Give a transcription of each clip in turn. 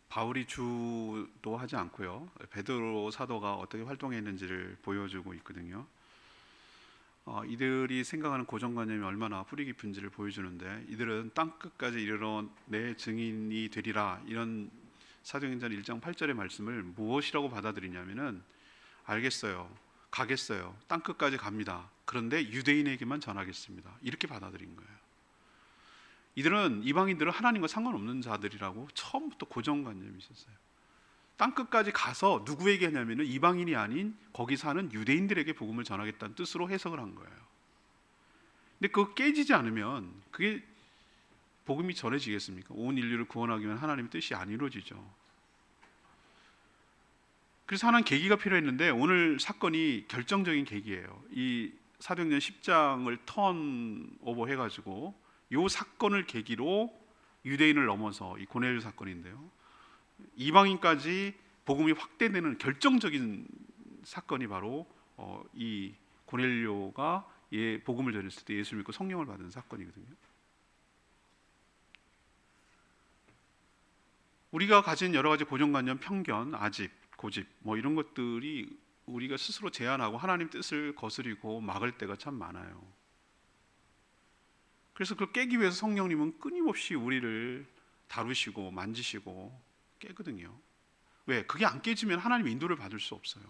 바울이 주도하지 않고요, 베드로 사도가 어떻게 활동했는지를 보여주고 있거든요. 이들이 생각하는 고정관념이 얼마나 뿌리 깊은지를 보여주는데, 이들은 땅끝까지 이르러 내 증인이 되리라, 이런 사도행전 1장 8절의 말씀을 무엇이라고 받아들이냐면은, 알겠어요, 가겠어요, 땅끝까지 갑니다, 그런데 유대인에게만 전하겠습니다, 이렇게 받아들인 거예요. 이들은, 이방인들은 하나님과 상관없는 자들이라고 처음부터 고정관념이 있었어요. 땅끝까지 가서 누구에게 하냐면은 이방인이 아닌 거기 사는 유대인들에게 복음을 전하겠다는 뜻으로 해석을 한 거예요. 근데 그거 깨지지 않으면 그게 복음이 전해지겠습니까? 온 인류를 구원하기 위한 하나님의 뜻이 안 이루어지죠. 그래서 하나는 계기가 필요했는데, 오늘 사건이 결정적인 계기예요. 이 사도행전 10장을 턴오버 해가지고 이 사건을 계기로 유대인을 넘어서 이 고넬료 사건인데요, 이방인까지 복음이 확대되는 결정적인 사건이 바로 이 고넬료가 복음을 전했을 때 예수를 믿고 성령을 받은 사건이거든요. 우리가 가진 여러 가지 고정관념, 편견, 아집, 고집 이런 것들이 우리가 스스로 제한하고 하나님 뜻을 거스리고 막을 때가 참 많아요. 그래서 그걸 깨기 위해서 성령님은 끊임없이 우리를 다루시고 만지시고 깨거든요. 왜? 그게 안 깨지면 하나님의 인도를 받을 수 없어요.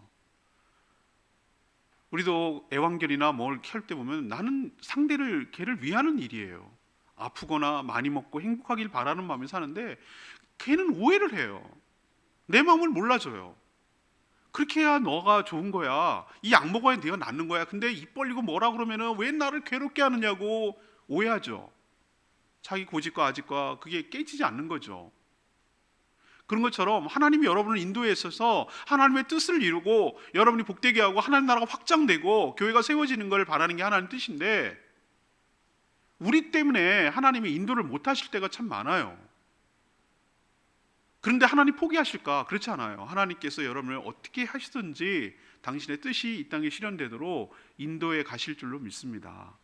우리도 에반겔이나 뭘 켤 때 보면, 나는 상대를, 걔를 위하는 일이에요. 아프거나 많이 먹고 행복하길 바라는 마음에 사는데 걔는 오해를 해요. 내 마음을 몰라줘요. 그렇게 해야 너가 좋은 거야, 이 약 먹어야 네가 낫는 거야, 근데 입 벌리고 뭐라 그러면은 왜 나를 괴롭게 하느냐고 오해하죠. 자기 고집과 아집과 그게 깨지지 않는 거죠. 그런 것처럼 하나님이 여러분을 인도에 있어서 하나님의 뜻을 이루고 여러분이 복되게 하고 하나님 나라가 확장되고 교회가 세워지는 걸 바라는 게 하나님의 뜻인데, 우리 때문에 하나님이 인도를 못 하실 때가 참 많아요. 그런데 하나님 포기하실까? 그렇지 않아요. 하나님께서 여러분을 어떻게 하시든지 당신의 뜻이 이 땅에 실현되도록 인도에 가실 줄로 믿습니다.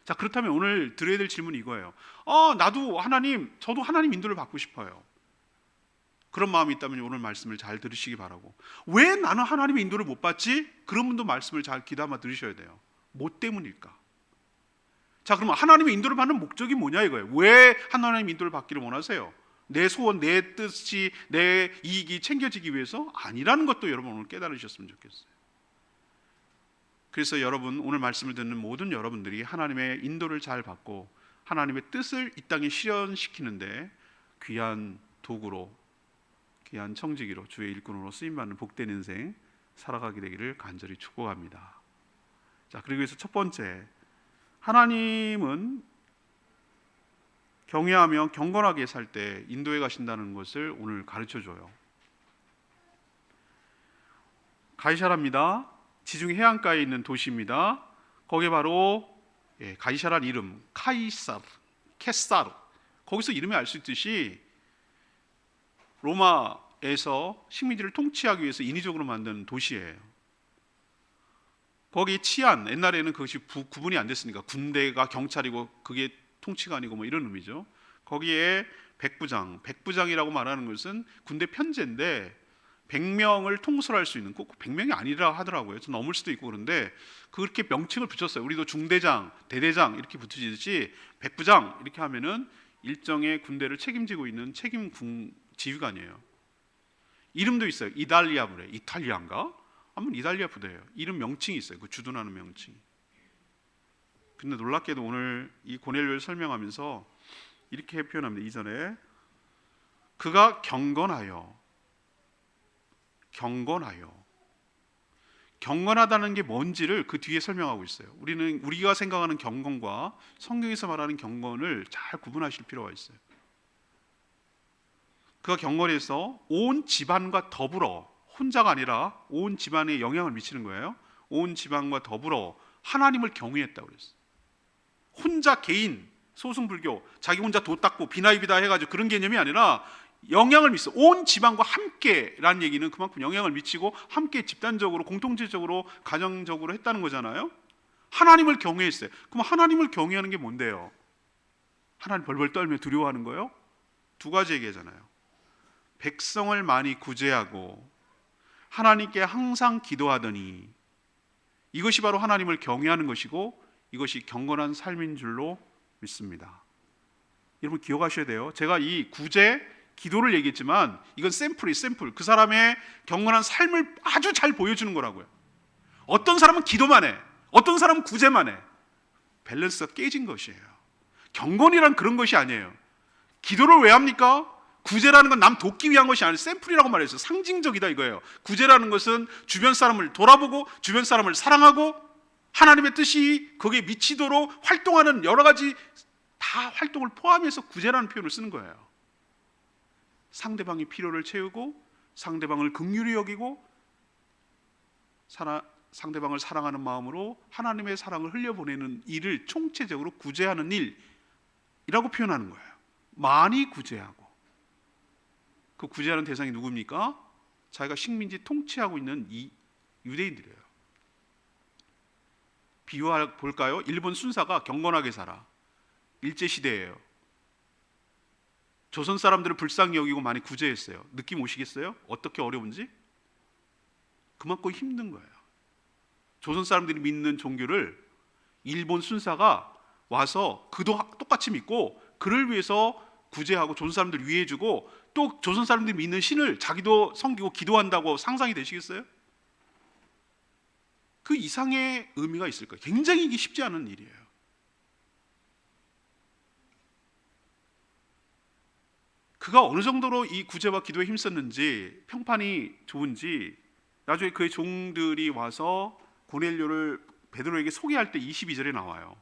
자, 그렇다면 오늘 드려야 될 질문이 이거예요. 나도 저도 하나님 인도를 받고 싶어요. 그런 마음이 있다면 오늘 말씀을 잘 들으시기 바라고, 왜 나는 하나님의 인도를 못 받지? 그런 분도 말씀을 잘 귀담아 들으셔야 돼요. 뭐 때문일까? 자, 그러면 하나님의 인도를 받는 목적이 뭐냐 이거예요. 왜 하나님의 인도를 받기를 원하세요? 내 소원, 내 뜻이, 내 이익이 챙겨지기 위해서 아니라는 것도 여러분 오늘 깨달으셨으면 좋겠어요. 그래서 여러분, 오늘 말씀을 듣는 모든 여러분들이 하나님의 인도를 잘 받고 하나님의 뜻을 이 땅에 실현시키는데 귀한 도구로, 귀한 청지기로, 주의 일꾼으로 쓰임받는 복된 인생 살아가게 되기를 간절히 축복합니다. 자, 그리고 여기서 첫 번째, 하나님은 경외하며 경건하게 살 때 인도에 가신다는 것을 오늘 가르쳐줘요. 가이사라입니다. 지중해 해안가에 있는 도시입니다. 거기에 바로 가이사라는 이름, 카이사르, 케사르, 거기서 이름이 알 수 있듯이 로마에서 식민지를 통치하기 위해서 인위적으로 만든 도시예요. 거기 치안, 옛날에는 그것이 구분이 안 됐으니까 군대가 경찰이고 그게 통치관이고 이런 의미죠. 거기에 백부장이라고 말하는 것은 군대 편제인데 100명을 통솔할 수 있는, 꼭 100명이 아니라 하더라고요. 좀 넘을 수도 있고. 그런데 그렇게 명칭을 붙였어요. 우리도 중대장, 대대장 이렇게 붙이듯이 백부장 이렇게 하면은 일정의 군대를 책임지고 있는 책임 지휘관이에요. 이름도 있어요. 이탈리아인가? 아무튼 이탈리아 부대예요. 이름 명칭이 있어요. 그 주둔하는 명칭이. 근데 놀랍게도 오늘 이 고넬료를 설명하면서 이렇게 표현합니다. 이전에 그가 경건하다는 게 뭔지를 그 뒤에 설명하고 있어요. 우리가 생각하는 경건과 성경에서 말하는 경건을 잘 구분하실 필요가 있어요. 그가 경건해서 온 집안과 더불어, 혼자가 아니라 온 집안에 영향을 미치는 거예요. 온 집안과 더불어 하나님을 경외했다고 그랬어요. 혼자 개인, 소승불교, 자기 혼자 도 닦고 비나이비다 해가지고 그런 개념이 아니라 영향을 미쳐 온 집안과 함께라는 얘기는 그만큼 영향을 미치고 함께 집단적으로, 공동체적으로, 가정적으로 했다는 거잖아요. 하나님을 경외했어요. 그럼 하나님을 경외하는 게 뭔데요? 하나님 벌벌 떨며 두려워하는 거예요? 두 가지 얘기하잖아요. 백성을 많이 구제하고 하나님께 항상 기도하더니 이것이 바로 하나님을 경외하는 것이고 이것이 경건한 삶인 줄로 믿습니다. 여러분 기억하셔야 돼요. 제가 이 구제, 기도를 얘기했지만 이건 샘플이 샘플. 그 사람의 경건한 삶을 아주 잘 보여주는 거라고요. 어떤 사람은 기도만 해. 어떤 사람은 구제만 해. 밸런스가 깨진 것이에요. 경건이란 그런 것이 아니에요. 기도를 왜 합니까? 구제라는 건 남 돕기 위한 것이 아니에요. 샘플이라고 말했어요. 상징적이다 이거예요. 구제라는 것은 주변 사람을 돌아보고 주변 사람을 사랑하고 하나님의 뜻이 거기에 미치도록 활동하는 여러 가지 다 활동을 포함해서 구제라는 표현을 쓰는 거예요. 상대방의 필요를 채우고 상대방을 긍휼히 여기고 상대방을 사랑하는 마음으로 하나님의 사랑을 흘려보내는 일을 총체적으로 구제하는 일이라고 표현하는 거예요. 많이 구제하고. 그 구제하는 대상이 누굽니까? 자기가 식민지 통치하고 있는 이 유대인들이에요. 비유해 볼까요? 일본 순사가 경건하게 살아. 일제시대예요. 조선 사람들을 불쌍히 여기고 많이 구제했어요. 느낌 오시겠어요? 어떻게 어려운지? 그만큼 힘든 거예요. 조선 사람들이 믿는 종교를 일본 순사가 와서 그도 똑같이 믿고 그를 위해서 구제하고 조선 사람들 위해주고 또 조선 사람들이 믿는 신을 자기도 섬기고 기도한다고 상상이 되시겠어요? 그 이상의 의미가 있을 거예요. 굉장히 이게 쉽지 않은 일이에요. 그가 어느 정도로 이 구제와 기도에 힘썼는지 평판이 좋은지 나중에 그의 종들이 와서 고넬료를 베드로에게 소개할 때 22절에 나와요.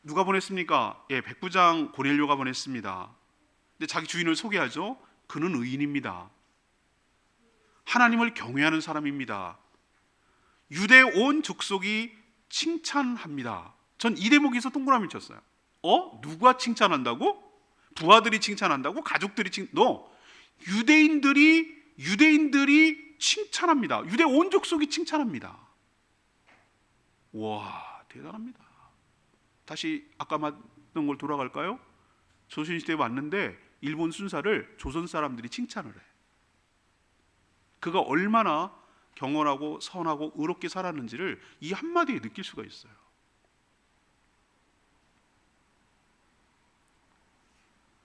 누가 보냈습니까? 예, 백부장 고넬료가 보냈습니다. 근데 자기 주인을 소개하죠. 그는 의인입니다. 하나님을 경외하는 사람입니다. 유대 온 족속이 칭찬합니다. 전 이 대목에서 동그라미 쳤어요. 누가 칭찬한다고? 부하들이 칭찬한다고? 가족들이 유대인들이 칭찬합니다. 유대 온 족속이 칭찬합니다. 와, 대단합니다. 다시 아까 말했던 걸 돌아갈까요? 조선시대에 왔는데 일본 순사를 조선 사람들이 칭찬을 해. 그가 얼마나 경건하고 선하고 의롭게 살았는지를 이 한마디에 느낄 수가 있어요.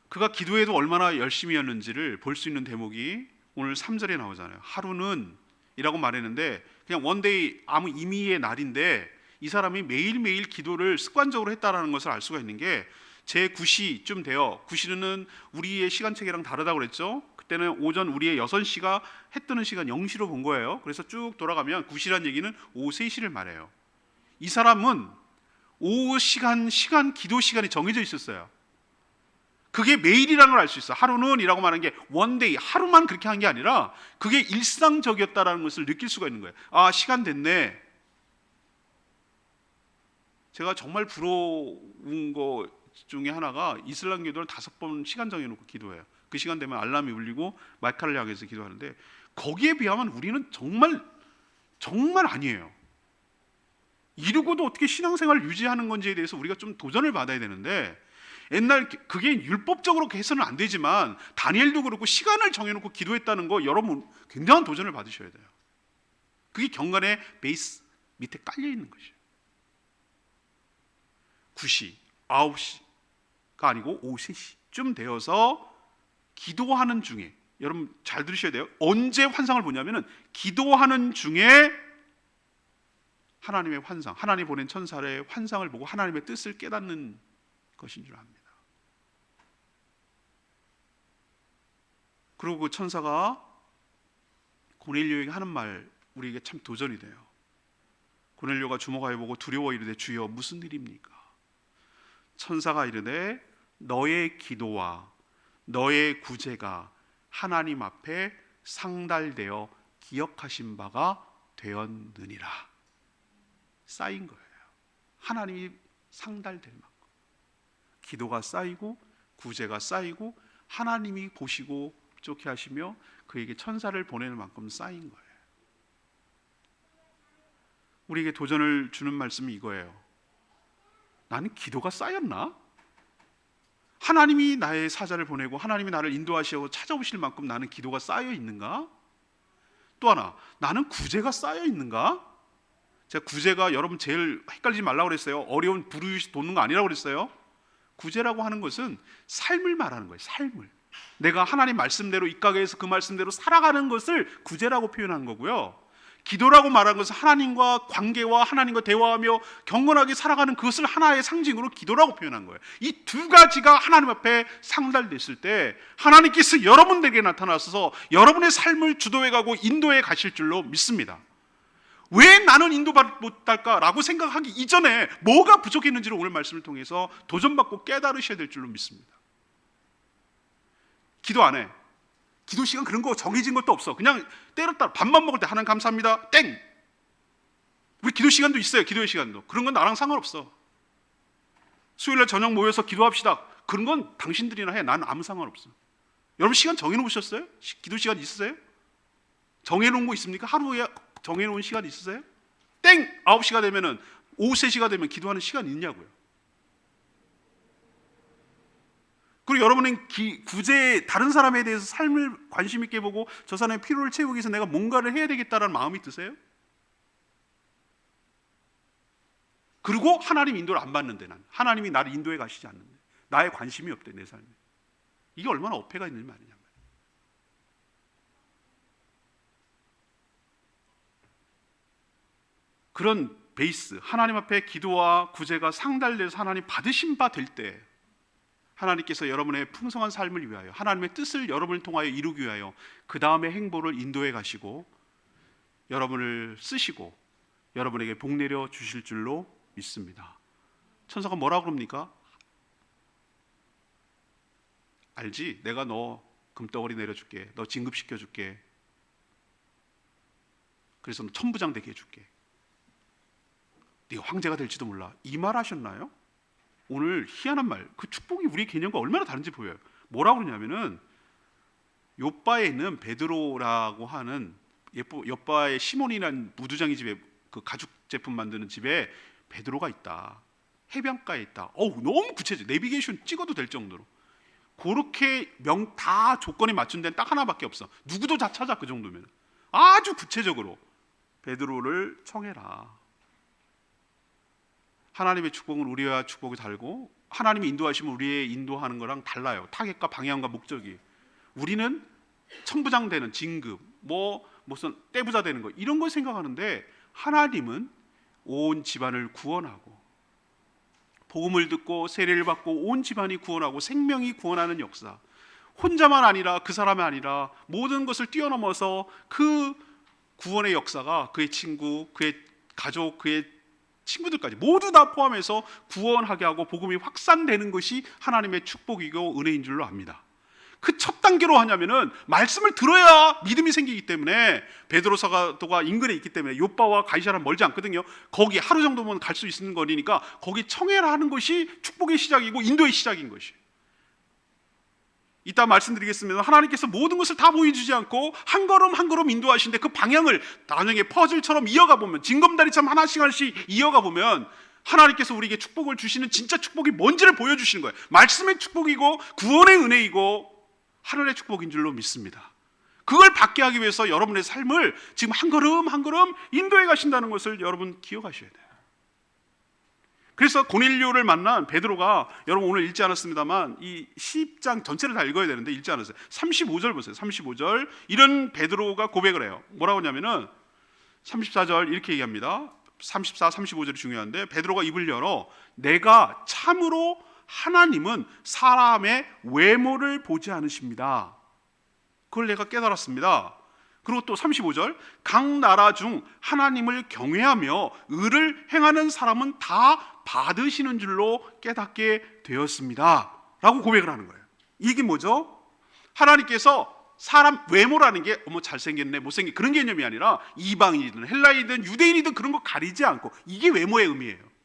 그가 기도에도 얼마나 열심히였는지를 볼 수 있는 대목이 오늘 3절에 나오잖아요. 하루는 이라고 말했는데 그냥 원데이 아무 임의의 날인데 이 사람이 매일매일 기도를 습관적으로 했다라는 것을 알 수가 있는 게 제9시쯤 돼요. 9시는 우리의 시간체계랑 다르다고 그랬죠. 그때는 오전 우리의 6시가 해 뜨는 시간 0시로 본 거예요. 그래서 쭉 돌아가면 9시란 얘기는 오후 3시를 말해요. 이 사람은 오후 시간 기도 시간이 정해져 있었어요. 그게 매일이라는 걸 알 수 있어. 하루는 이라고 말하는 게 원데이, 하루만 그렇게 한 게 아니라 그게 일상적이었다라는 것을 느낄 수가 있는 거예요. 아, 시간 됐네. 제가 정말 부러운 거 중에 하나가 이슬람교도를 5번 시간 정해놓고 기도해요. 그 시간 되면 알람이 울리고 마이카를 향해서 기도하는데 거기에 비하면 우리는 정말 아니에요. 이러고도 어떻게 신앙생활을 유지하는 건지에 대해서 우리가 좀 도전을 받아야 되는데 옛날 그게 율법적으로 해서는 안 되지만 다니엘도 그렇고 시간을 정해놓고 기도했다는 거 여러분 굉장한 도전을 받으셔야 돼요. 그게 경건의 베이스 밑에 깔려 있는 것이에요. 9시, 9시가 아니고 오후 3시쯤 되어서 기도하는 중에 여러분 잘 들으셔야 돼요. 언제 환상을 보냐면은 기도하는 중에 하나님의 환상, 하나님 보낸 천사의 환상을 보고 하나님의 뜻을 깨닫는 것인 줄 압니다. 그리고 그 천사가 고넬료에게 하는 말 우리에게 참 도전이 돼요. 고넬료가 주목하여 보고 두려워 이르되 주여 무슨 일입니까? 천사가 이르되 너의 기도와 너의 구제가 하나님 앞에 상달되어 기억하신 바가 되었느니라. 쌓인 거예요. 하나님이 상달될 만큼 기도가 쌓이고 구제가 쌓이고 하나님이 보시고 좋게 하시며 그에게 천사를 보내는 만큼 쌓인 거예요. 우리에게 도전을 주는 말씀이 이거예요. 나는 기도가 쌓였나? 하나님이 나의 사자를 보내고 하나님이 나를 인도하시고 찾아오실 만큼 나는 기도가 쌓여 있는가? 또 하나, 나는 구제가 쌓여 있는가? 제가 구제가 여러분 제일 헷갈리지 말라고 그랬어요. 어려운 부르듯이 돕는 거 아니라고 그랬어요. 구제라고 하는 것은 삶을 말하는 거예요. 삶을. 내가 하나님 말씀대로 입각해서 그 말씀대로 살아가는 것을 구제라고 표현한 거고요. 기도라고 말하는 것은 하나님과 관계와 하나님과 대화하며 경건하게 살아가는 그것을 하나의 상징으로 기도라고 표현한 거예요. 이 두 가지가 하나님 앞에 상달됐을 때 하나님께서 여러분들에게 나타나셔서 여러분의 삶을 주도해가고 인도해 가실 줄로 믿습니다. 왜 나는 인도받지 못할까라고 생각하기 이전에 뭐가 부족했는지를 오늘 말씀을 통해서 도전받고 깨달으셔야 될 줄로 믿습니다. 기도 안 해. 기도 시간 그런 거 정해진 것도 없어. 그냥 때렸다 밥만 먹을 때 하나님 감사합니다. 땡. 우리 기도 시간도 있어요. 기도의 시간도. 그런 건 나랑 상관없어. 수요일날 저녁 모여서 기도합시다. 그런 건 당신들이나 해. 나는 아무 상관없어. 여러분 시간 정해놓으셨어요? 기도 시간 있으세요? 정해놓은 거 있습니까? 하루에 정해놓은 시간 있으세요? 땡! 9시가 되면은 오후 3시가 되면 기도하는 시간 있냐고요. 그리고 여러분은 구제 다른 사람에 대해서 삶을 관심 있게 보고 저 사람의 필요를 채우기 위해서 내가 뭔가를 해야 되겠다라는 마음이 드세요? 그리고 하나님 인도를 안 받는데 난 하나님이 나를 인도해 가시지 않는데 나의 관심이 없대 내 삶에. 이게 얼마나 어폐가 있는 말이냐 말이야. 그런 베이스 하나님 앞에 기도와 구제가 상달돼서 하나님 받으신 바 될 때 하나님께서 여러분의 풍성한 삶을 위하여 하나님의 뜻을 여러분을 통하여 이루기 위하여 그 다음에 행보를 인도해 가시고 여러분을 쓰시고 여러분에게 복 내려 주실 줄로 믿습니다. 천사가 뭐라고 그럽니까? 알지? 내가 너 금덩어리 내려줄게. 너 진급시켜줄게. 그래서 너 천부장 되게 해줄게. 네가 황제가 될지도 몰라. 이 말 하셨나요? 오늘 희한한 말, 그 축복이 우리 개념과 얼마나 다른지 보여요. 뭐라고 그러냐면은 욥바에 있는 베드로라고 하는 욥바의 시몬이라는 무두장이 집에 그 가죽 제품 만드는 집에 베드로가 있다. 해변가에 있다. 너무 구체적. 내비게이션 찍어도 될 정도로. 그렇게 다 조건에 맞춘 데는 딱 하나밖에 없어. 누구도 다 찾아 그 정도면. 아주 구체적으로 베드로를 청해라. 하나님의 축복은 우리와 축복이 다르고 하나님이 인도하시면 우리의 인도하는 거랑 달라요. 타겟과 방향과 목적이. 우리는 천부장 되는 진급, 무슨 떼부자 되는 거 이런 걸 생각하는데 하나님은 온 집안을 구원하고 복음을 듣고 세례를 받고 온 집안이 구원하고 생명이 구원하는 역사. 혼자만 아니라 그 사람이 아니라 모든 것을 뛰어넘어서 그 구원의 역사가 그의 친구, 그의 가족, 그의 친구들까지 모두 다 포함해서 구원하게 하고 복음이 확산되는 것이 하나님의 축복이고 은혜인 줄로 압니다. 그 첫 단계로 하냐면은 말씀을 들어야 믿음이 생기기 때문에 베드로 사도가 인근에 있기 때문에 욥바와 가이사라는 멀지 않거든요. 거기 하루 정도면 갈 수 있는 거리니까 거기 청해라 하는 것이 축복의 시작이고 인도의 시작인 것이. 이따 말씀드리겠습니다. 하나님께서 모든 것을 다 보여주지 않고 한 걸음 한 걸음 인도하시는데 그 방향을 나중에 퍼즐처럼 이어가 보면 징검다리처럼 하나씩 이어가 보면 하나님께서 우리에게 축복을 주시는 진짜 축복이 뭔지를 보여주시는 거예요. 말씀의 축복이고 구원의 은혜이고 하늘의 축복인 줄로 믿습니다. 그걸 받게 하기 위해서 여러분의 삶을 지금 한 걸음 한 걸음 인도해 가신다는 것을 여러분 기억하셔야 돼요. 그래서 고넬료를 만난 베드로가 여러분 오늘 읽지 않았습니다만 이 10장 전체를 다 읽어야 되는데 읽지 않았어요. 35절 보세요. 35절 이런 베드로가 고백을 해요. 뭐라고 하냐면은 34절 이렇게 얘기합니다. 34, 35절이 중요한데 베드로가 입을 열어 내가 참으로 하나님은 사람의 외모를 보지 않으십니다. 그걸 내가 깨달았습니다. 그리고 또 35절 각 나라 중 하나님을 경외하며 의를 행하는 사람은 다 받으시는 줄로 깨닫게 되었습니다 라고 고백을 하는 거예요. 이게 뭐죠? 하나님께서 사람 외모라는 게 잘생겼네 못생긴 그런 개념이 아니라 이방인이든 헬라인이든 유대인이든 그런 거 가리지 않고 이게 외모의 의미예요.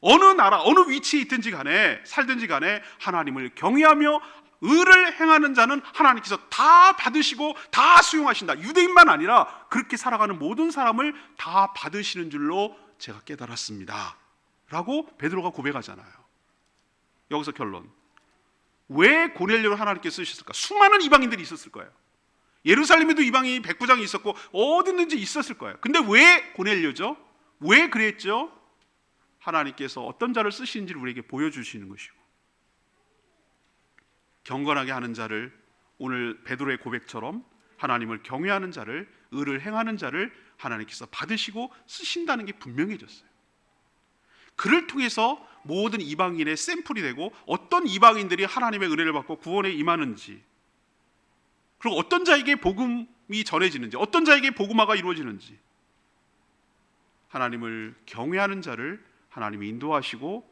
어느 나라 어느 위치에 있든지 간에 살든지 간에 하나님을 경외하며 의를 행하는 자는 하나님께서 다 받으시고 다 수용하신다. 유대인만 아니라 그렇게 살아가는 모든 사람을 다 받으시는 줄로 제가 깨달았습니다 라고 베드로가 고백하잖아요. 여기서 결론. 왜 고넬료를 하나님께 쓰셨을까? 수많은 이방인들이 있었을 거예요. 예루살렘에도 이방인 백부장이 있었고 어디든지 있었을 거예요. 근데 왜 고넬료죠? 왜 그랬죠? 하나님께서 어떤 자를 쓰시는지를 우리에게 보여주시는 것이고, 경건하게 하는 자를, 오늘 베드로의 고백처럼 하나님을 경외하는 자를, 의를 행하는 자를 하나님께서 받으시고 쓰신다는 게 분명해졌어요. 그를 통해서 모든 이방인의 샘플이 되고, 어떤 이방인들이 하나님의 은혜를 받고 구원에 임하는지, 그리고 어떤 자에게 복음이 전해지는지, 어떤 자에게 복음화가 이루어지는지, 하나님을 경외하는 자를 하나님이 인도하시고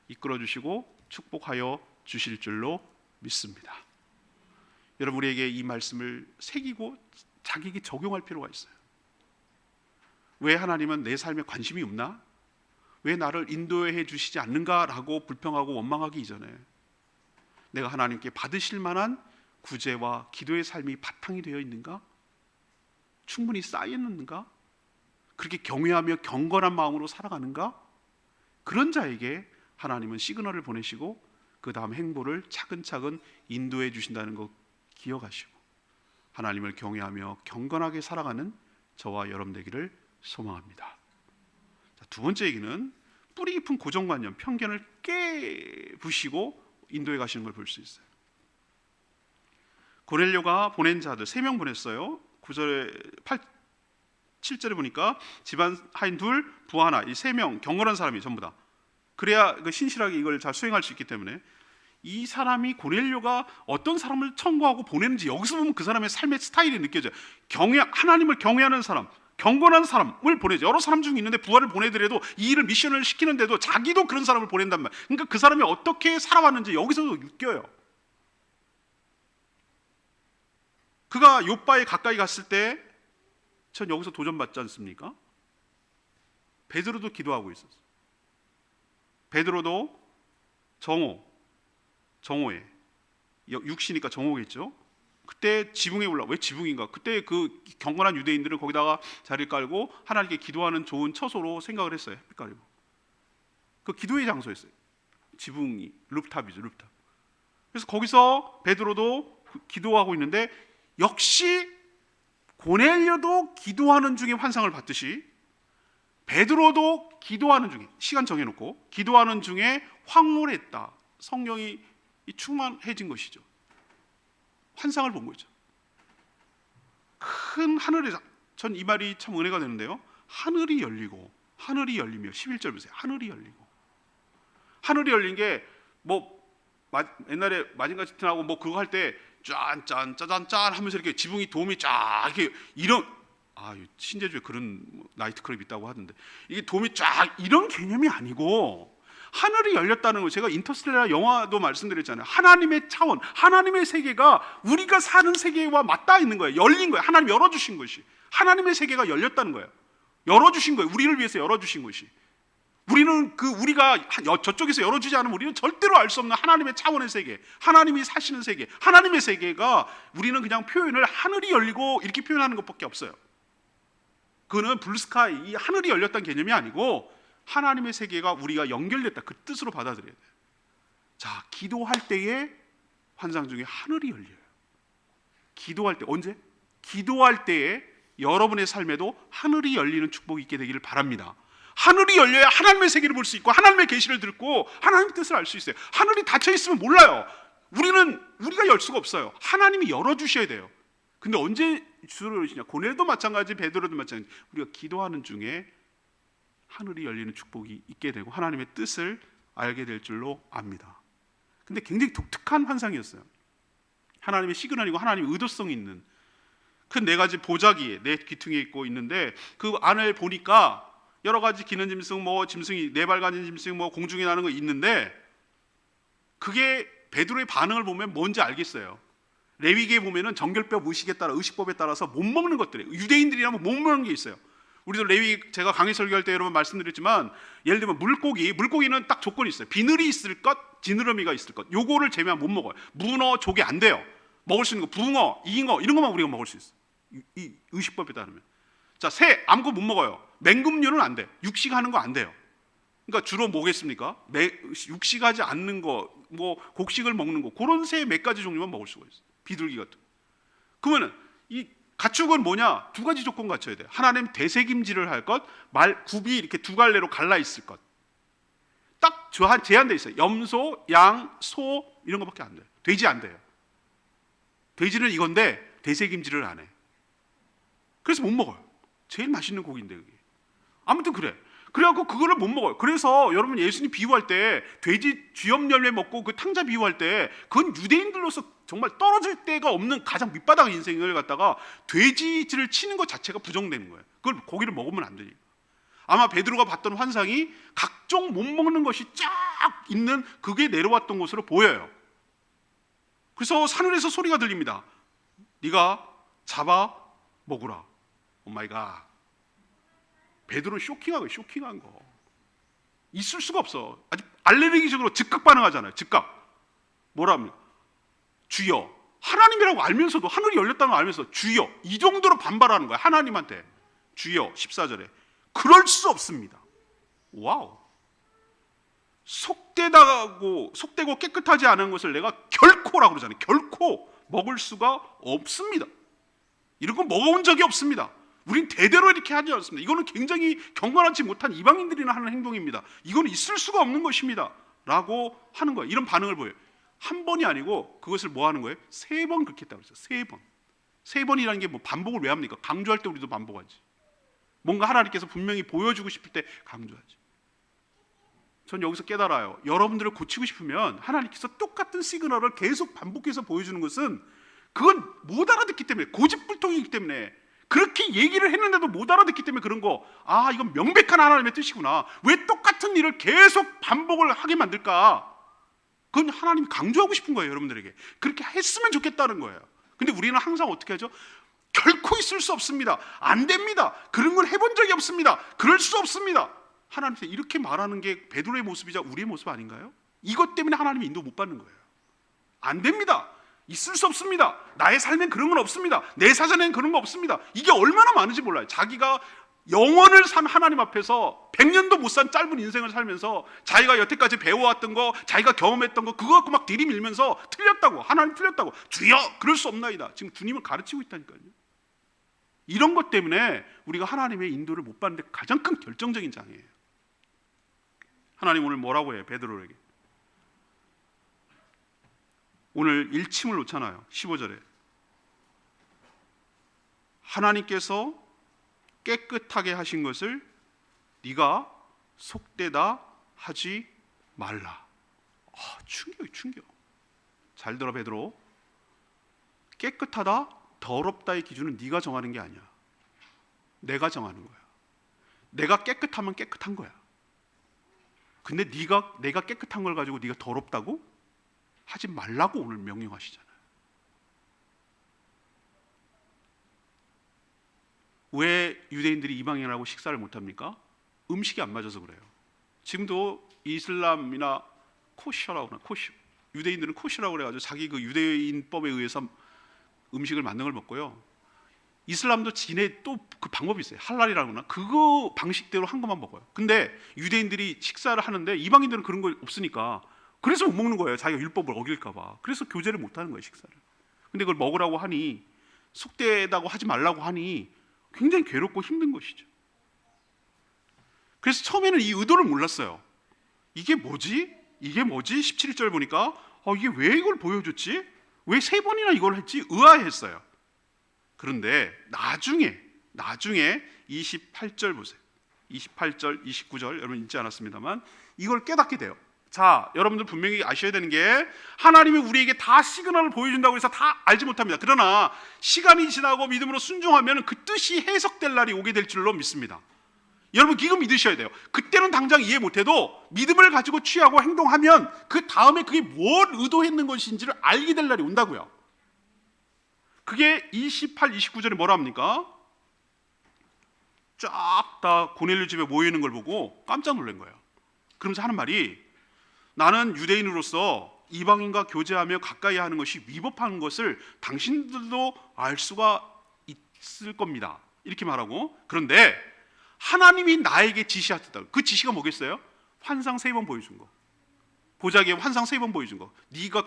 이끌어 주시고 축복하여 주실 줄로 믿습니다. 여러분, 우리에게 이 말씀을 새기고 자기에게 적용할 필요가 있어요. 왜 하나님은 내 삶에 관심이 없나? 왜 나를 인도해 주시지 않는가라고 불평하고 원망하기 이전에, 내가 하나님께 받으실 만한 구제와 기도의 삶이 바탕이 되어 있는가? 충분히 쌓여 있는가? 그렇게 경외하며 경건한 마음으로 살아가는가? 그런 자에게 하나님은 시그널을 보내시고 그 다음 행보를 차근차근 인도해 주신다는 것 기억하시고, 하나님을 경외하며 경건하게 살아가는 저와 여러분 되기를 소망합니다. 자, 두 번째 얘기는 뿌리 깊은 고정관념, 편견을 깨부시고 인도해 가시는 걸 볼 수 있어요. 고넬료가 보낸 자들 3명 보냈어요. 7절에 보니까 집안 하인 2, 부하 하나, 이 3명 경건한 사람이 전부 다. 그래야 신실하게 이걸 잘 수행할 수 있기 때문에, 이 사람이 고넬료가 어떤 사람을 청구하고 보내는지 여기서 보면 그 사람의 삶의 스타일이 느껴져요. 하나님을 경외하는 사람, 경건한 사람을 보내죠. 여러 사람 중에 있는데 부하를 보내더라도 이 일을 미션을 시키는데도 자기도 그런 사람을 보낸단 말이에요. 그러니까 그 사람이 어떻게 살아왔는지 여기서도 느껴요. 그가 욥바에 가까이 갔을 때 전 여기서 도전받지 않습니까? 베드로도 기도하고 있었어요. 베드로도 정오에, 육시니까 정오겠죠. 그때 지붕에 올라, 왜 지붕인가? 그때 그 경건한 유대인들은 거기다가 자리를 깔고 하나님께 기도하는 좋은 처소로 생각을 했어요. 햇빛 가리고. 그 기도의 장소였어요. 지붕이 루프탑이죠, 루프탑. 그래서 거기서 베드로도 기도하고 있는데, 역시 고넬료도 기도하는 중에 환상을 봤듯이 베드로도 기도하는 중에, 시간 정해놓고 기도하는 중에 황홀했다. 성령이 충만해진 것이죠. 환상을 본 거죠. 큰 하늘에, 전 이 말이 참 은혜가 되는데요. 하늘이 열리고, 하늘이 열리며, 11절 보세요. 하늘이 열리고. 하늘이 열린 게 옛날에 마징가 지트하고 그거 할 때 짠짠 짜잔짠 하면서 이렇게 지붕이 도움이 쫙 이렇게 이런, 신제주에 그런 나이트클럽 있다고 하던데, 이게 도움이 쫙 이런 개념이 아니고, 하늘이 열렸다는 거, 제가 인터스텔라 영화도 말씀드렸잖아요. 하나님의 차원, 하나님의 세계가 우리가 사는 세계와 맞닿아 있는 거예요. 열린 거예요. 하나님 열어주신 것이, 하나님의 세계가 열렸다는 거예요. 열어주신 거예요. 우리를 위해서 열어주신 것이. 우리는 우리가 저쪽에서 열어주지 않으면 우리는 절대로 알 수 없는 하나님의 차원의 세계, 하나님이 사시는 세계, 하나님의 세계가, 우리는 그냥 표현을 하늘이 열리고 이렇게 표현하는 것밖에 없어요. 그거는 블루스카이, 이 하늘이 열렸다는 개념이 아니고 하나님의 세계가 우리가 연결됐다, 그 뜻으로 받아들여야 돼요. 자, 기도할 때에 환상 중에 하늘이 열려요. 기도할 때, 언제? 기도할 때에 여러분의 삶에도 하늘이 열리는 축복이 있게 되기를 바랍니다. 하늘이 열려야 하나님의 세계를 볼 수 있고 하나님의 계시를 듣고 하나님의 뜻을 알 수 있어요. 하늘이 닫혀 있으면 몰라요. 우리가 열 수가 없어요. 하나님이 열어주셔야 돼요. 근데 언제 주로 열리시냐? 고넬도 마찬가지, 베드로도 마찬가지. 우리가 기도하는 중에 하늘이 열리는 축복이 있게 되고 하나님의 뜻을 알게 될 줄로 압니다. 근데 굉장히 독특한 환상이었어요. 하나님의 시그널이고 하나님의 의도성이 있는 큰 4가지 보자기, 4귀퉁이에 있고 있는데, 그 안을 보니까 여러 가지 기는 짐승, 짐승이 4발 가진 짐승, 공중에 나는 거 있는데, 그게 베드로의 반응을 보면 뭔지 알겠어요. 레위기에 보면은 정결법 의식에 따라, 의식법에 따라서 못 먹는 것들이, 유대인들이라면 못 먹는 게 있어요. 우리도 레위, 제가 강의 설교할 때 여러분 말씀드렸지만, 예를 들면 물고기는 딱 조건이 있어요. 비늘이 있을 것, 지느러미가 있을 것, 요거를 제외하면 못 먹어요. 문어, 조개 안 돼요. 먹을 수 있는 거 붕어, 잉어 이런 것만 우리가 먹을 수 있어요. 이 의식법에 따르면. 자, 새 아무것도 못 먹어요. 맹금류는 안 돼. 육식하는 거 안 돼요. 그러니까 주로 뭐겠습니까? 육식하지 않는 거, 뭐 곡식을 먹는 거, 그런 새 몇 가지 종류만 먹을 수가 있어요. 비둘기 같은. 그러면은 이 가축은 뭐냐? 두 가지 조건 갖춰야 돼요. 하나는 되새김질을 할 것, 굽이 이렇게 두 갈래로 갈라 있을 것. 딱 제한돼 있어요. 염소, 양, 소 이런 거밖에 안 돼요. 돼지 안 돼요. 돼지는 이건데 되새김질을 안 해. 그래서 못 먹어요. 제일 맛있는 고기인데 그게. 아무튼 그래. 그래갖고 그거를 못 먹어요. 그래서 여러분 예수님 비유할 때 돼지 쥐염 열매 먹고 그 탕자 비유할 때 그건 유대인들로서 정말 떨어질 데가 없는 가장 밑바닥 인생을 갖다가 돼지질을 치는 것 자체가 부정되는 거예요. 그걸 고기를 먹으면 안 되니까. 아마 베드로가 봤던 환상이 각종 못 먹는 것이 쫙 있는 그게 내려왔던 것으로 보여요. 그래서 하늘에서 소리가 들립니다. 네가 잡아 먹으라. 오 마이 갓. 베드로는 쇼킹한 거. 있을 수가 없어. 아주 알레르기적으로 즉각 반응하잖아요. 즉각. 뭐라 합니까? 주여. 하나님이라고 알면서도, 하늘이 열렸다는 걸 알면서 주여. 이 정도로 반발하는 거야. 하나님한테. 주여. 14절에. 그럴 수 없습니다. 와우. 속되고 깨끗하지 않은 것을 내가 결코라고 그러잖아요. 결코 먹을 수가 없습니다. 이런 거 먹어본 적이 없습니다. 우린 대대로 이렇게 하지 않습니다. 이거는 굉장히 경건하지 못한 이방인들이나 하는 행동입니다. 이거는 있을 수가 없는 것입니다. 라고 하는 거예요. 이런 반응을 보여요. 한 번이 아니고 그것을 뭐 하는 거예요? 3번 그렇게 했다고 그랬어요. 3번. 3번이라는 게 뭐 반복을 왜 합니까? 강조할 때 우리도 반복하지. 뭔가 하나님께서 분명히 보여주고 싶을 때 강조하지. 전 여기서 깨달아요. 여러분들을 고치고 싶으면 하나님께서 똑같은 시그널을 계속 반복해서 보여주는 것은 그건 못 알아듣기 때문에, 고집불통이기 때문에, 그렇게 얘기를 했는데도 못 알아듣기 때문에 그런 거, 아 이건 명백한 하나님의 뜻이구나. 왜 똑같은 일을 계속 반복을 하게 만들까? 그건 하나님이 강조하고 싶은 거예요. 여러분들에게 그렇게 했으면 좋겠다는 거예요. 근데 우리는 항상 어떻게 하죠? 결코 있을 수 없습니다. 안 됩니다. 그런 걸 해본 적이 없습니다. 그럴 수 없습니다. 하나님께서 이렇게 말하는 게 베드로의 모습이자 우리의 모습 아닌가요? 이것 때문에 하나님이 인도 못 받는 거예요. 안 됩니다. 있을 수 없습니다. 나의 삶엔 그런 건 없습니다. 내 사전엔 그런 거 없습니다. 이게 얼마나 많은지 몰라요. 자기가 영원을 산 하나님 앞에서 100년도 못 산 짧은 인생을 살면서 자기가 여태까지 배워왔던 거, 자기가 경험했던 거 그거 갖고 막 들이밀면서 틀렸다고, 하나님 틀렸다고, 주여 그럴 수 없나이다. 지금 주님을 가르치고 있다니까요. 이런 것 때문에 우리가 하나님의 인도를 못 받는 데 가장 큰 결정적인 장애예요. 하나님 오늘 뭐라고 해요? 베드로에게 오늘 일침을 놓잖아요. 15절에 하나님께서 깨끗하게 하신 것을 네가 속되다 하지 말라. 충격. 잘 들어 베드로. 깨끗하다, 더럽다의 기준은 네가 정하는 게 아니야. 내가 정하는 거야. 내가 깨끗하면 깨끗한 거야. 근데 내가 깨끗한 걸 가지고 네가 더럽다고 하지 말라고 오늘 명령하시잖아요. 왜 유대인들이 이방인하고 식사를 못합니까? 음식이 안 맞아서 그래요. 지금도 이슬람이나 코셔라고 하나, 유대인들은 코셔라고 그래가지고 자기 그 유대인법에 의해서 음식을 만든 걸 먹고요. 이슬람도 지네 또 그 방법이 있어요. 할랄이라거나 그거 방식대로 한 것만 먹어요. 근데 유대인들이 식사를 하는데 이방인들은 그런 거 없으니까 그래서 못 먹는 거예요. 자기가 율법을 어길까 봐. 그래서 교제를 못 하는 거예요, 식사를. 근데 그걸 먹으라고 하니, 속되다고 하지 말라고 하니 굉장히 괴롭고 힘든 것이죠. 그래서 처음에는 이 의도를 몰랐어요. 이게 뭐지? 17절 보니까 이게 왜 이걸 보여줬지? 왜 3번이나 이걸 했지? 의아했어요. 그런데 나중에 28절 보세요. 28절, 29절 여러분 읽지 않았습니다만 이걸 깨닫게 돼요. 자, 여러분들 분명히 아셔야 되는 게 하나님이 우리에게 다 시그널을 보여준다고 해서 다 알지 못합니다. 그러나 시간이 지나고 믿음으로 순종하면 그 뜻이 해석될 날이 오게 될 줄로 믿습니다. 여러분 이거 믿으셔야 돼요. 그때는 당장 이해 못해도 믿음을 가지고 취하고 행동하면 그 다음에 그게 뭘 의도했는 것인지를 알게 될 날이 온다고요. 그게 28, 29절에 뭐라 합니까? 쫙 다 고넬료 집에 모이는 걸 보고 깜짝 놀란 거예요. 그러면서 하는 말이 나는 유대인으로서 이방인과 교제하며 가까이 하는 것이 위법한 것을 당신들도 알 수가 있을 겁니다. 이렇게 말하고 그런데 하나님이 나에게 지시하셨다. 그 지시가 뭐겠어요? 환상 3번 보여준 거. 보자기에 환상 3번 보여준 거. 네가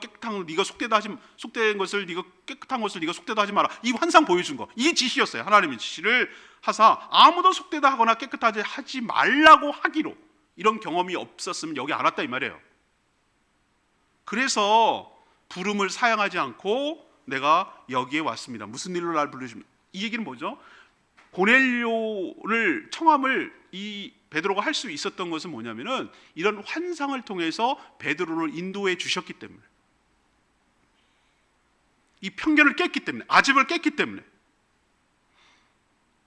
속된 것을 네가 깨끗한 것을 네가 속되다 하지 마라. 이 환상 보여준 거. 이게 지시였어요. 하나님의 지시를 하사 아무도 속되다 하거나 깨끗하지 하지 말라고 하기로. 이런 경험이 없었으면 여기 안 왔다 이 말이에요. 그래서 부름을 사양하지 않고 내가 여기에 왔습니다. 무슨 일로 날 부르십니까? 이 얘기는 뭐죠? 고넬료를 청함을 이 베드로가 할 수 있었던 것은 뭐냐면은 이런 환상을 통해서 베드로를 인도해 주셨기 때문에, 이 편견을 깼기 때문에, 아집을 깼기 때문에,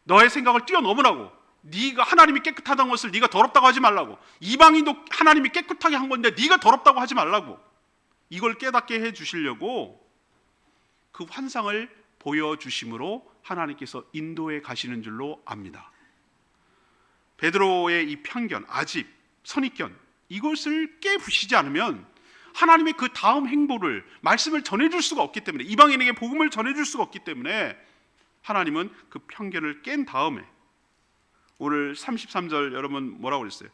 너의 생각을 뛰어넘으라고, 네가 하나님이 깨끗하다는 것을 네가 더럽다고 하지 말라고, 이방인도 하나님이 깨끗하게 한 건데 네가 더럽다고 하지 말라고, 이걸 깨닫게 해 주시려고 그 환상을 보여주심으로 하나님께서 인도해 가시는 줄로 압니다. 베드로의 이 편견, 아집, 선입견, 이것을 깨부시지 않으면 하나님의 그 다음 행보를, 말씀을 전해줄 수가 없기 때문에, 이방인에게 복음을 전해줄 수가 없기 때문에 하나님은 그 편견을 깬 다음에, 오늘 33절 여러분 뭐라고 그랬어요?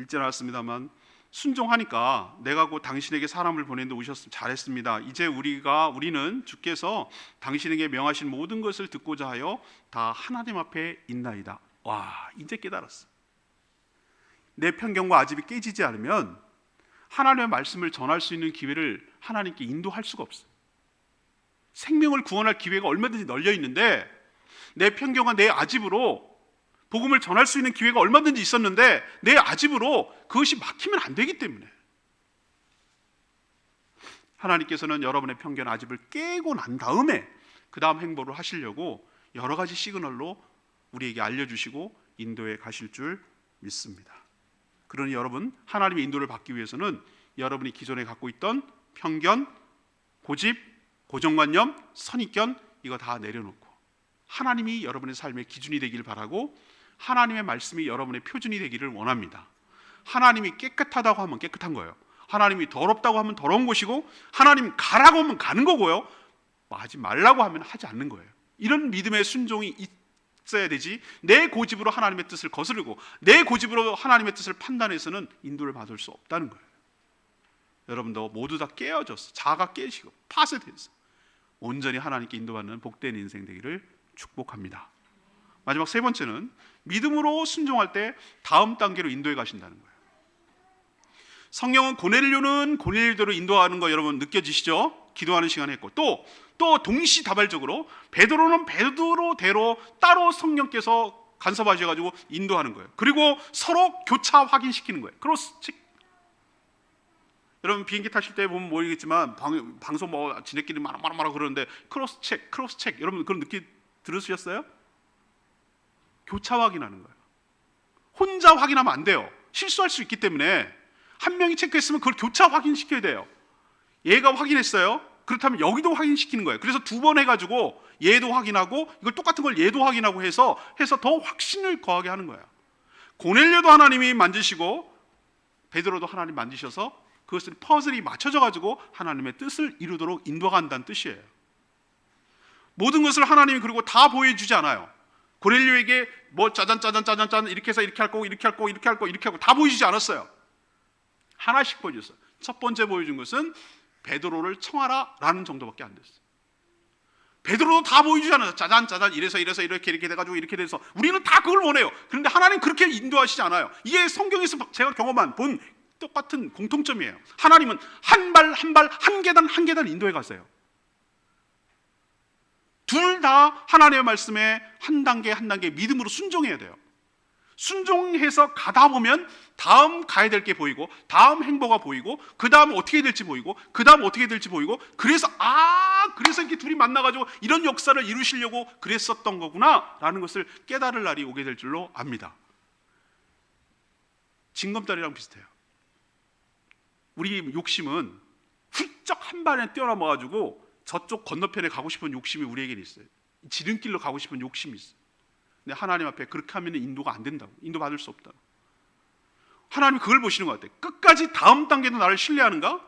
읽지 않았습니다만 순종하니까 내가 곧 당신에게 사람을 보내는데 오셨으면 잘했습니다. 이제 우리는 주께서 당신에게 명하신 모든 것을 듣고자 하여 다 하나님 앞에 있나이다. 와, 이제 깨달았어. 내 편견과 아집이 깨지지 않으면 하나님의 말씀을 전할 수 있는 기회를 하나님께 인도할 수가 없어요. 생명을 구원할 기회가 얼마든지 널려 있는데 내 편견과 내 아집으로 복음을 전할 수 있는 기회가 얼마든지 있었는데 내 아집으로 그것이 막히면 안 되기 때문에, 하나님께서는 여러분의 편견, 아집을 깨고 난 다음에 그 다음 행보를 하시려고 여러 가지 시그널로 우리에게 알려주시고 인도해 가실 줄 믿습니다. 그러니 여러분, 하나님의 인도를 받기 위해서는 여러분이 기존에 갖고 있던 편견, 고집, 고정관념, 선입견, 이거 다 내려놓고 하나님이 여러분의 삶의 기준이 되기를 바라고, 하나님의 말씀이 여러분의 표준이 되기를 원합니다. 하나님이 깨끗하다고 하면 깨끗한 거예요. 하나님이 더럽다고 하면 더러운 것이고, 하나님 가라고 하면 가는 거고요. 하지 말라고 하면 하지 않는 거예요. 이런 믿음의 순종이 있어야 되지, 내 고집으로 하나님의 뜻을 거스르고 내 고집으로 하나님의 뜻을 판단해서는 인도를 받을 수 없다는 거예요. 여러분도 모두 다 깨어져서 자아가 깨지고 파쇄돼서 온전히 하나님께 인도받는 복된 인생 되기를 축복합니다. 마지막 세 번째는 믿음으로 순종할 때 다음 단계로 인도해 가신다는 거예요. 성령은 고넬료는 고넬료대로 인도하는 거 여러분 느껴지시죠? 기도하는 시간에 했고, 또 동시다발적으로 베드로는 베드로대로 따로 성령께서 간섭하셔가지고 인도하는 거예요. 그리고 서로 교차 확인시키는 거예요. 크로스 체크. 여러분 비행기 타실 때 보면 모르겠지만 방송 뭐 지네끼리 말아 그러는데 크로스 체크 여러분 그런 느낌 들으셨어요? 교차 확인하는 거예요. 혼자 확인하면 안 돼요. 실수할 수 있기 때문에 한 명이 체크했으면 그걸 교차 확인시켜야 돼요. 얘가 확인했어요. 그렇다면 여기도 확인시키는 거예요. 그래서 2번 해가지고 얘도 확인하고 이걸 똑같은 걸 얘도 확인하고 해서 더 확신을 거하게 하는 거예요. 고넬료도 하나님이 만드시고 베드로도 하나님 만드셔서 그것을 퍼즐이 맞춰져 가지고 하나님의 뜻을 이루도록 인도한다는 뜻이에요. 모든 것을 하나님이 그리고 다 보여주지 않아요. 고넬료에게 뭐 짜잔 이렇게 해서 이렇게 할 거고 다 보여주지 않았어요. 하나씩 보여줬어요. 첫 번째 보여준 것은 베드로를 청하라 라는 정도밖에 안 됐어요. 베드로도 다 보여주지 않았어요. 짜잔 이래서 이렇게 돼가지고 이렇게 돼서 우리는 다 그걸 원해요. 그런데 하나님 그렇게 인도하시지 않아요. 이게 성경에서 제가 경험한 본 똑같은 공통점이에요. 하나님은 한 발 한 계단 인도해 가세요. 둘 다 하나님의 말씀에 한 단계 믿음으로 순종해야 돼요. 순종해서 가다 보면 다음 가야 될 게 보이고, 다음 행보가 보이고, 그 다음 어떻게 될지 보이고, 그 다음 어떻게 될지 보이고, 그래서 이렇게 둘이 만나가지고 이런 역사를 이루시려고 그랬었던 거구나 라는 것을 깨달을 날이 오게 될 줄로 압니다. 징검다리랑 비슷해요. 우리 욕심은 훌쩍 한 발에 뛰어넘어가지고 저쪽 건너편에 가고 싶은 욕심이 우리에게 있어요. 지름길로 가고 싶은 욕심이 있어요. 근데 하나님 앞에 그렇게 하면 인도가 안 된다고, 인도받을 수 없다고. 하나님이 그걸 보시는 것 같아요. 끝까지 다음 단계도 나를 신뢰하는가?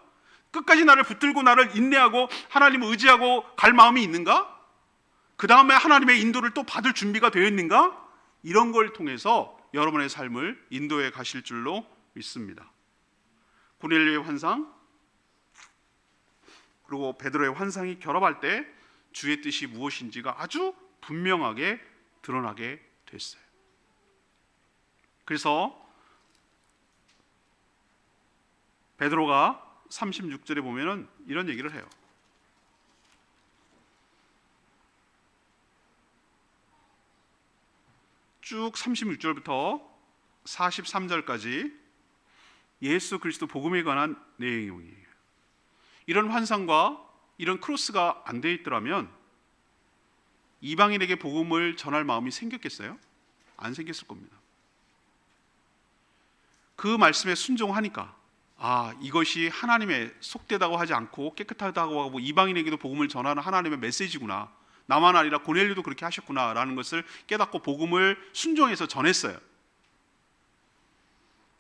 끝까지 나를 붙들고 나를 인내하고 하나님을 의지하고 갈 마음이 있는가? 그 다음에 하나님의 인도를 또 받을 준비가 되어 있는가? 이런 걸 통해서 여러분의 삶을 인도해 가실 줄로 믿습니다. 고넬료의 환상 그리고 베드로의 환상이 결합할 때 주의 뜻이 무엇인지가 아주 분명하게 드러나게 됐어요. 그래서 베드로가 36절에 보면은 이런 얘기를 해요. 쭉 36절부터 43절까지 예수 그리스도 복음에 관한 내용이에요. 이런 환상과 이런 크로스가 안 돼 있더라면 이방인에게 복음을 전할 마음이 생겼겠어요? 안 생겼을 겁니다. 그 말씀에 순종하니까 이것이 하나님의 속되다고 하지 않고 깨끗하다고 하고 이방인에게도 복음을 전하는 하나님의 메시지구나, 나만 아니라 고넬료도 그렇게 하셨구나 라는 것을 깨닫고 복음을 순종해서 전했어요.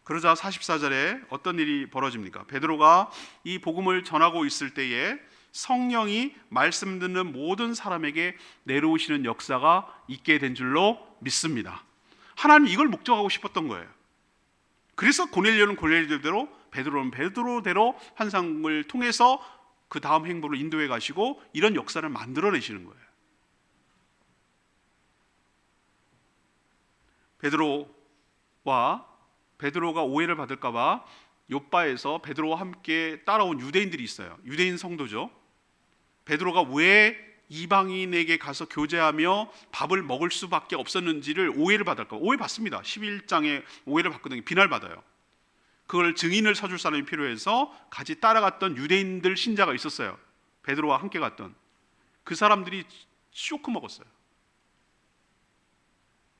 그러자 44절에 어떤 일이 벌어집니까? 베드로가 이 복음을 전하고 있을 때에 성령이 말씀 듣는 모든 사람에게 내려오시는 역사가 있게 된 줄로 믿습니다. 하나님이 이걸 목적하고 싶었던 거예요. 그래서 고넬료는 고넬료대로, 베드로는 베드로대로 환상을 통해서 그 다음 행보를 인도해 가시고 이런 역사를 만들어내시는 거예요. 베드로가 오해를 받을까봐 욥바에서 베드로와 함께 따라온 유대인들이 있어요. 유대인 성도죠. 베드로가 왜 이방인에게 가서 교제하며 밥을 먹을 수밖에 없었는지를 오해를 받을까? 오해 받습니다. 11장에 오해를 받거든요. 비난을 받아요. 그걸 증인을 서줄 사람이 필요해서 같이 따라갔던 유대인들 신자가 있었어요. 베드로와 함께 갔던 그 사람들이 쇼크 먹었어요.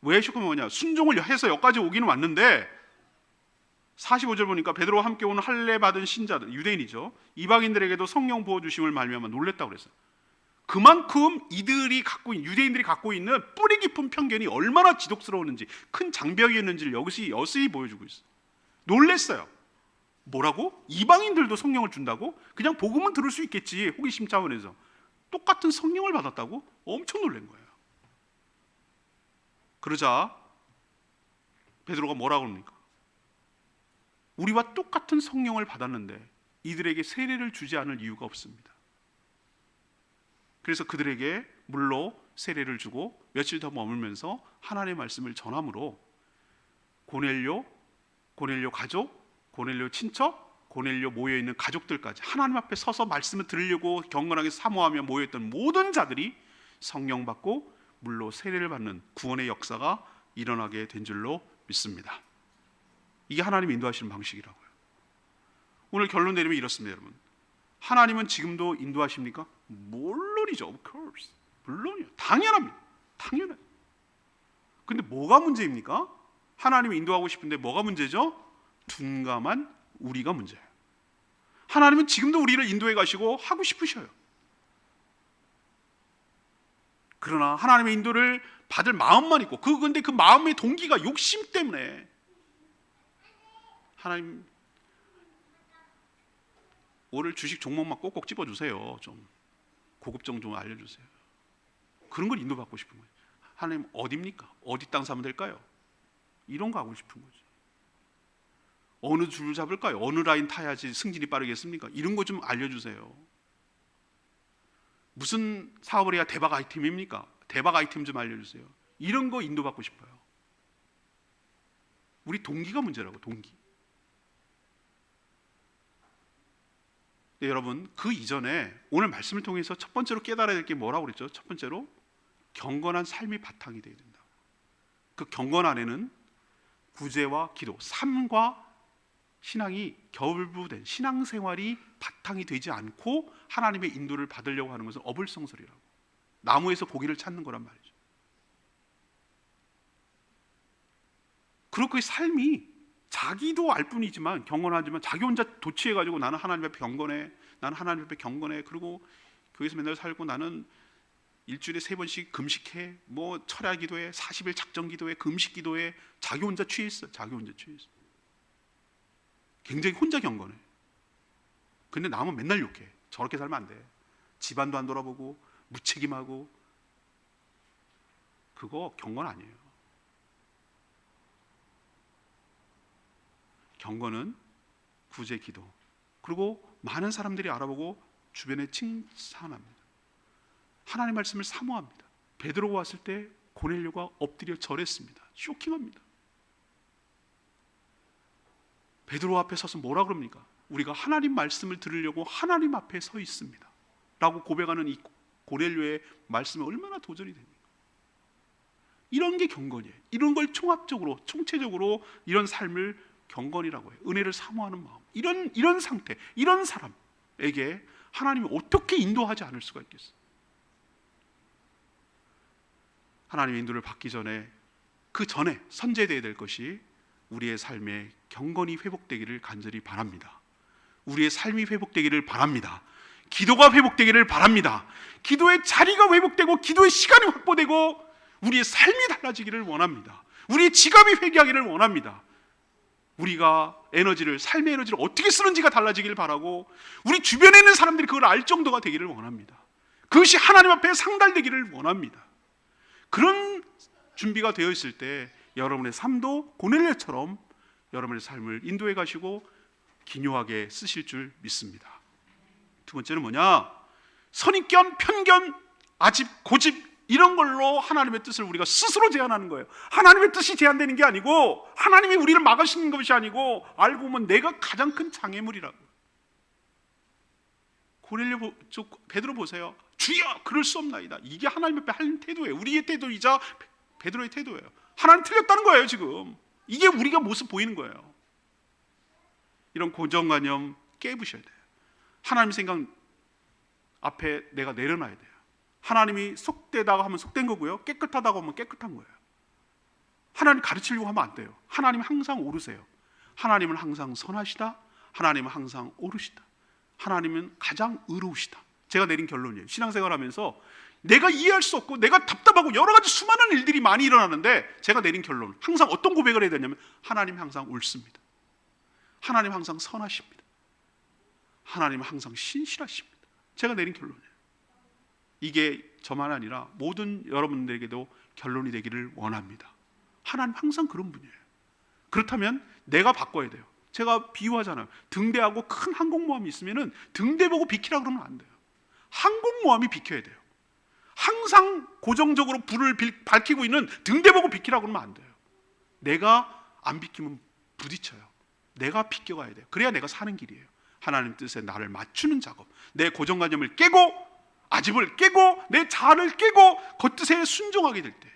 왜 쇼크 먹었냐? 순종을 해서 여기까지 오기는 왔는데 45절 보니까 베드로와 함께 온 할례 받은 신자들, 유대인이죠. 이방인들에게도 성령 부어 주심을 말미암아 놀랬다고 그랬어요. 그만큼 이들이 유대인들이 갖고 있는 뿌리 깊은 편견이 얼마나 지독스러웠는지, 큰 장벽이었는지를 여기서 보여주고 있어요. 놀랬어요. 뭐라고? 이방인들도 성령을 준다고? 그냥 복음은 들을 수 있겠지, 호기심 차원에서. 똑같은 성령을 받았다고? 엄청 놀란 거예요. 그러자 베드로가 뭐라고 합니까? 우리와 똑같은 성령을 받았는데 이들에게 세례를 주지 않을 이유가 없습니다. 그래서 그들에게 물로 세례를 주고 며칠 더 머물면서 하나님의 말씀을 전함으로 고넬료 가족, 고넬료 친척, 고넬료 모여있는 가족들까지 하나님 앞에 서서 말씀을 들으려고 경건하게 사모하며 모여있던 모든 자들이 성령 받고 물로 세례를 받는 구원의 역사가 일어나게 된 줄로 믿습니다. 이게 하나님이 인도하시는 방식이라고요. 오늘 결론 내리면 이렇습니다, 여러분. 하나님은 지금도 인도하십니까? 물론이죠. Of course. 물론이요. 당연합니다. 당연해요. 근데 뭐가 문제입니까? 하나님이 인도하고 싶은데 뭐가 문제죠? 둔감한 우리가 문제예요. 하나님은 지금도 우리를 인도해 가시고 하고 싶으셔요. 그러나 하나님의 인도를 받을 마음만 있고, 근데 그 마음의 동기가 욕심 때문에 하나님 오늘 주식 종목만 꼭꼭 집어주세요. 좀 고급정 좀 알려주세요. 그런 걸 인도받고 싶은 거예요. 하나님 어디입니까? 어디 땅 사면 될까요? 이런 거 하고 싶은 거죠. 어느 줄 잡을까요? 어느 라인 타야지 승진이 빠르겠습니까? 이런 거 좀 알려주세요. 무슨 사업을 해야 대박 아이템입니까? 대박 아이템 좀 알려주세요. 이런 거 인도받고 싶어요. 우리 동기가 문제라고, 동기. 네, 여러분, 그 이전에 오늘 말씀을 통해서 첫 번째로 깨달아야 될 게 뭐라고 그랬죠? 첫 번째로 경건한 삶이 바탕이 되어야 된다. 그 경건 안에는 구제와 기도, 삶과 신앙이 결부된 신앙생활이 바탕이 되지 않고 하나님의 인도를 받으려고 하는 것은 어불성설이라고, 나무에서 고기를 찾는 거란 말이죠. 그리고 그 삶이 자기도 알 뿐이지만, 경건하지만 자기 혼자 도취해가지고 나는 하나님 앞에 경건해, 나는 하나님 앞에 경건해, 그리고 교회에서 맨날 살고 나는 일주일에 3번씩 금식해, 뭐 철야 기도해, 40일 작정 기도해, 금식 기도해. 자기 혼자 취했어. 자기 혼자 취했어. 굉장히 혼자 경건해. 근데 남은 맨날 욕해. 저렇게 살면 안 돼. 집안도 안 돌아보고 무책임하고. 그거 경건 아니에요. 경건은 구제 기도, 그리고 많은 사람들이 알아보고 주변에 칭찬합니다. 하나님 말씀을 사모합니다. 베드로가 왔을 때 고넬료가 엎드려 절했습니다. 쇼킹합니다. 베드로 앞에 서서 뭐라 그럽니까? 우리가 하나님 말씀을 들으려고 하나님 앞에 서 있습니다 라고 고백하는 이 고넬료의 말씀이 얼마나 도전이 됩니까? 이런 게 경건이에요. 이런 걸 총합적으로, 총체적으로 이런 삶을 경건이라고 해요. 은혜를 사모하는 마음. 이런 상태, 이런 사람에게 하나님이 어떻게 인도하지 않을 수가 있겠어요? 하나님의 인도를 받기 전에, 그 전에 선제되어야 될 것이 우리의 삶에 경건이 회복되기를 간절히 바랍니다. 우리의 삶이 회복되기를 바랍니다. 기도가 회복되기를 바랍니다. 기도의 자리가 회복되고 기도의 시간이 확보되고 우리의 삶이 달라지기를 원합니다. 우리의 지갑이 회개하기를 원합니다. 우리가 삶의 에너지를 어떻게 쓰는지가 달라지기를 바라고, 우리 주변에 있는 사람들이 그걸 알 정도가 되기를 원합니다. 그것이 하나님 앞에 상달되기를 원합니다. 그런 준비가 되어 있을 때 여러분의 삶도 고넬료처럼 여러분의 삶을 인도해 가시고 기묘하게 쓰실 줄 믿습니다. 두 번째는 뭐냐? 선입견, 편견, 아집, 고집, 이런 걸로 하나님의 뜻을 우리가 스스로 제한하는 거예요. 하나님의 뜻이 제한되는 게 아니고, 하나님이 우리를 막으시는 것이 아니고, 알고 보면 내가 가장 큰 장애물이라고. 고넬료, 베드로 보세요. 주여 그럴 수 없나이다. 이게 하나님 앞에 하는 태도예요. 우리의 태도이자 베드로의 태도예요. 하나님 틀렸다는 거예요. 지금 이게 우리가 모습 보이는 거예요. 이런 고정관념 깨부셔야 돼요. 하나님 생각 앞에 내가 내려놔야 돼요. 하나님이 속되다고 하면 속된 거고요, 깨끗하다고 하면 깨끗한 거예요. 하나님 가르치려고 하면 안 돼요. 하나님은 항상 오르세요. 하나님은 항상 선하시다. 하나님은 항상 오르시다. 하나님은 가장 의로우시다. 제가 내린 결론이에요. 신앙생활하면서 내가 이해할 수 없고 내가 답답하고 여러 가지 수많은 일들이 많이 일어나는데, 제가 내린 결론, 항상 어떤 고백을 해야 되냐면, 하나님 항상 옳습니다. 하나님 항상 선하십니다. 하나님 항상 신실하십니다. 제가 내린 결론이에요. 이게 저만 아니라 모든 여러분들에게도 결론이 되기를 원합니다. 하나님 항상 그런 분이에요. 그렇다면 내가 바꿔야 돼요. 제가 비유하잖아요. 등대하고 큰 항공모함이 있으면 등대 보고 비키라 그러면 안 돼요. 항공모함이 비켜야 돼요. 항상 고정적으로 불을 밝히고 있는 등대 보고 비키라 그러면 안 돼요. 내가 안 비키면 부딪혀요. 내가 비켜가야 돼요. 그래야 내가 사는 길이에요. 하나님 뜻에 나를 맞추는 작업, 내 고정관념을 깨고 아집을 깨고 내 자아를 깨고 겉뜻에 순종하게 될 때,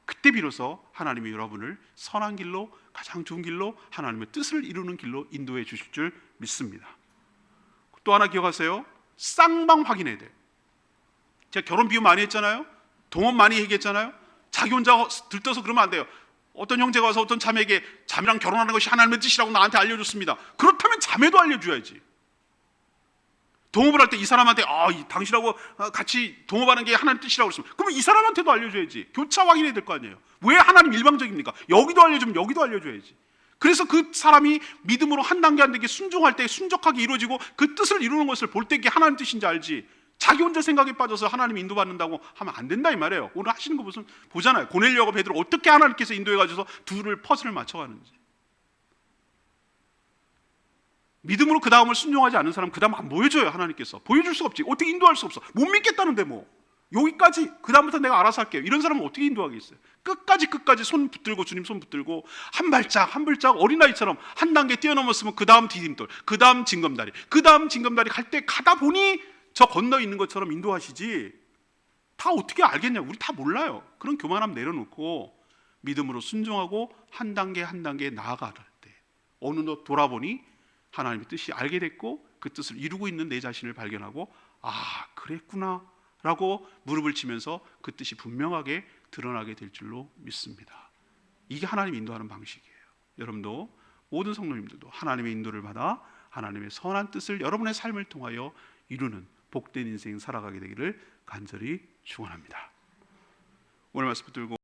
그때 비로소 하나님이 여러분을 선한 길로, 가장 좋은 길로, 하나님의 뜻을 이루는 길로 인도해 주실 줄 믿습니다. 또 하나 기억하세요. 쌍방 확인해야 돼요. 제가 결혼 비유 많이 했잖아요. 동업 많이 얘기했잖아요. 자기 혼자 들떠서 그러면 안 돼요. 어떤 형제가 와서 어떤 자매에게 자매랑 결혼하는 것이 하나님의 뜻이라고 나한테 알려줬습니다. 그렇다면 자매도 알려줘야지. 동업을 할 때 이 사람한테 당신하고 같이 동업하는 게 하나님 뜻이라고 그랬으면, 그러면 이 사람한테도 알려줘야지. 교차 확인해야 될 거 아니에요. 왜 하나님 일방적입니까? 여기도 알려주면 여기도 알려줘야지. 그래서 그 사람이 믿음으로 한 단계 한 단계 순종할 때 순적하게 이루어지고 그 뜻을 이루는 것을 볼 때 이게 하나님 뜻인지 알지, 자기 혼자 생각에 빠져서 하나님 인도받는다고 하면 안 된다 이 말이에요. 오늘 하시는 거 보잖아요. 고넬료하고 베드로 어떻게 하나님께서 인도해가지고 둘을 퍼즐을 맞춰가는지. 믿음으로 그 다음을 순종하지 않는 사람 그 다음 안 보여줘요. 하나님께서 보여줄 수가 없지. 어떻게 인도할 수 없어. 못 믿겠다는데 뭐 여기까지, 그 다음부터 내가 알아서 할게요. 이런 사람은 어떻게 인도하겠어요? 끝까지 손 붙들고, 주님 손 붙들고 한 발짝 한 발짝 어린아이처럼 한 단계 뛰어넘었으면 그 다음 디딤돌, 그 다음 징검다리, 그 다음 징검다리 갈 때 가다 보니 저 건너 있는 것처럼 인도하시지. 다 어떻게 알겠냐? 우리 다 몰라요. 그런 교만함 내려놓고 믿음으로 순종하고 한 단계 한 단계 나아갈 때 어느덧 돌아보니 하나님의 뜻이 알게 됐고 그 뜻을 이루고 있는 내 자신을 발견하고, 그랬구나 라고 무릎을 치면서 그 뜻이 분명하게 드러나게 될 줄로 믿습니다. 이게 하나님 인도하는 방식이에요. 여러분도, 모든 성도님들도 하나님의 인도를 받아 하나님의 선한 뜻을 여러분의 삶을 통하여 이루는 복된 인생 살아가게 되기를 간절히 축원합니다. 오늘 말씀 붙들고